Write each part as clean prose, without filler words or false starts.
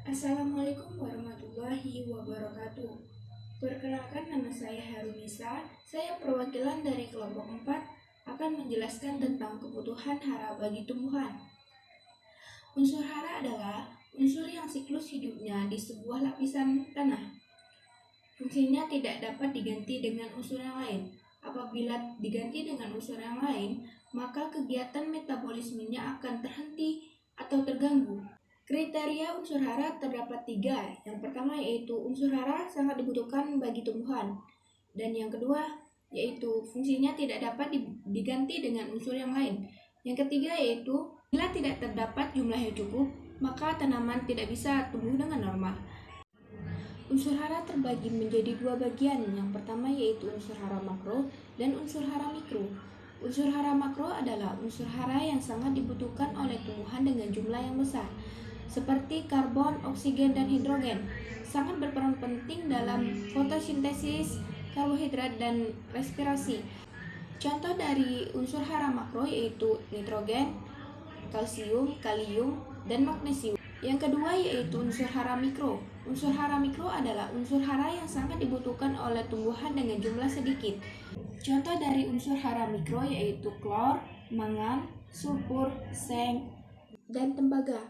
Assalamualaikum warahmatullahi wabarakatuh. Perkenalkan, nama saya Harunisa. Saya perwakilan dari kelompok 4 akan menjelaskan tentang kebutuhan hara bagi tumbuhan. Unsur hara adalah unsur yang siklus hidupnya di sebuah lapisan tanah. Fungsinya tidak dapat diganti dengan unsur yang lain. Apabila diganti dengan unsur yang lain, maka kegiatan metabolismenya akan terhenti atau terganggu. Kriteria unsur hara terdapat 3. Yang pertama yaitu unsur hara sangat dibutuhkan bagi tumbuhan. Dan yang kedua yaitu fungsinya tidak dapat diganti dengan unsur yang lain. Yang ketiga yaitu bila tidak terdapat jumlah yang cukup, maka tanaman tidak bisa tumbuh dengan normal. Unsur hara terbagi menjadi 2 bagian. Yang pertama yaitu unsur hara makro dan unsur hara mikro. Unsur hara makro adalah unsur hara yang sangat dibutuhkan oleh tumbuhan dengan jumlah yang besar, seperti karbon, oksigen, dan hidrogen. Sangat berperan penting dalam fotosintesis, karbohidrat, dan respirasi. Contoh dari unsur hara makro yaitu nitrogen, kalsium, kalium, dan magnesium. Yang kedua yaitu unsur hara mikro. Unsur hara mikro adalah unsur hara yang sangat dibutuhkan oleh tumbuhan dengan jumlah sedikit. Contoh dari unsur hara mikro yaitu klor, mangan, sulfur, seng, dan tembaga.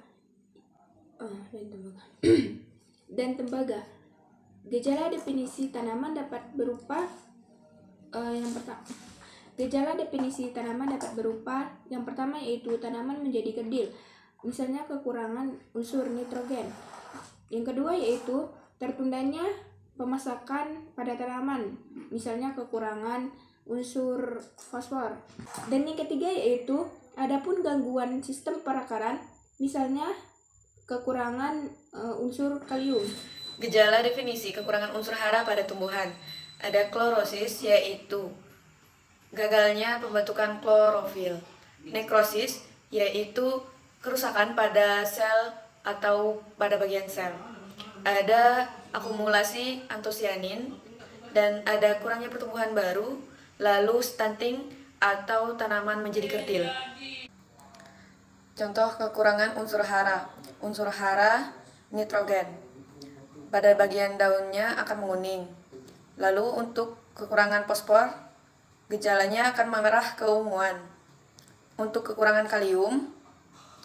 Dan tembaga. Gejala definisi tanaman dapat berupa yang pertama yaitu tanaman menjadi kerdil, misalnya kekurangan unsur nitrogen. Yang kedua yaitu tertundanya pemasakan pada tanaman, misalnya kekurangan unsur fosfor. Dan yang ketiga yaitu adapun gangguan sistem perakaran, misalnya kekurangan unsur kalium. Gejala definisi kekurangan unsur hara pada tumbuhan. Ada klorosis, yaitu gagalnya pembentukan klorofil. Nekrosis, yaitu kerusakan pada sel atau pada bagian sel. Ada akumulasi antosianin, dan ada kurangnya pertumbuhan baru, lalu stunting atau tanaman menjadi kerdil. Contoh kekurangan unsur hara. Unsur hara nitrogen. Pada bagian daunnya akan menguning. Lalu untuk kekurangan fosfor, gejalanya akan memerah keunguan. Untuk kekurangan kalium,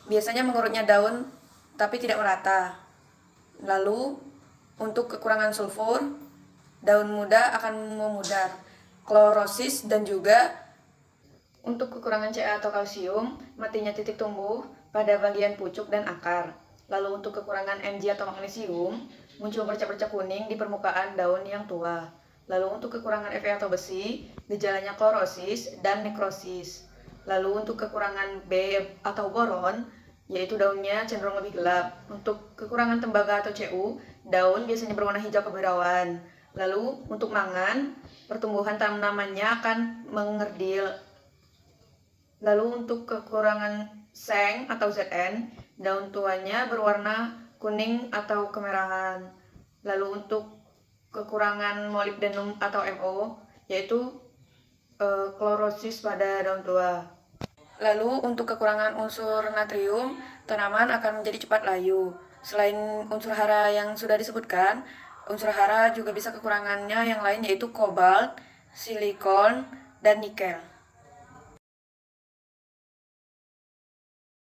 biasanya mengurutnya daun tapi tidak merata. Lalu untuk kekurangan sulfur, daun muda akan memudar. Klorosis, dan juga untuk kekurangan Ca atau kalsium, matinya titik tumbuh pada bagian pucuk dan akar. Lalu untuk kekurangan Mg atau magnesium, muncul bercak-bercak kuning di permukaan daun yang tua. Lalu untuk kekurangan Fe atau besi, gejalanya klorosis dan nekrosis. Lalu untuk kekurangan B atau boron, yaitu daunnya cenderung lebih gelap. Untuk kekurangan tembaga atau Cu, daun biasanya berwarna hijau kebirauan. Lalu untuk mangan, pertumbuhan tanamannya akan mengerdil. Lalu untuk kekurangan seng atau Zn, daun tuanya berwarna kuning atau kemerahan. Lalu untuk kekurangan molibdenum atau Mo, yaitu klorosis pada daun tua. Lalu untuk kekurangan unsur natrium, tanaman akan menjadi cepat layu. Selain unsur hara yang sudah disebutkan, unsur hara juga bisa kekurangannya yang lain yaitu kobalt, silikon, dan nikel.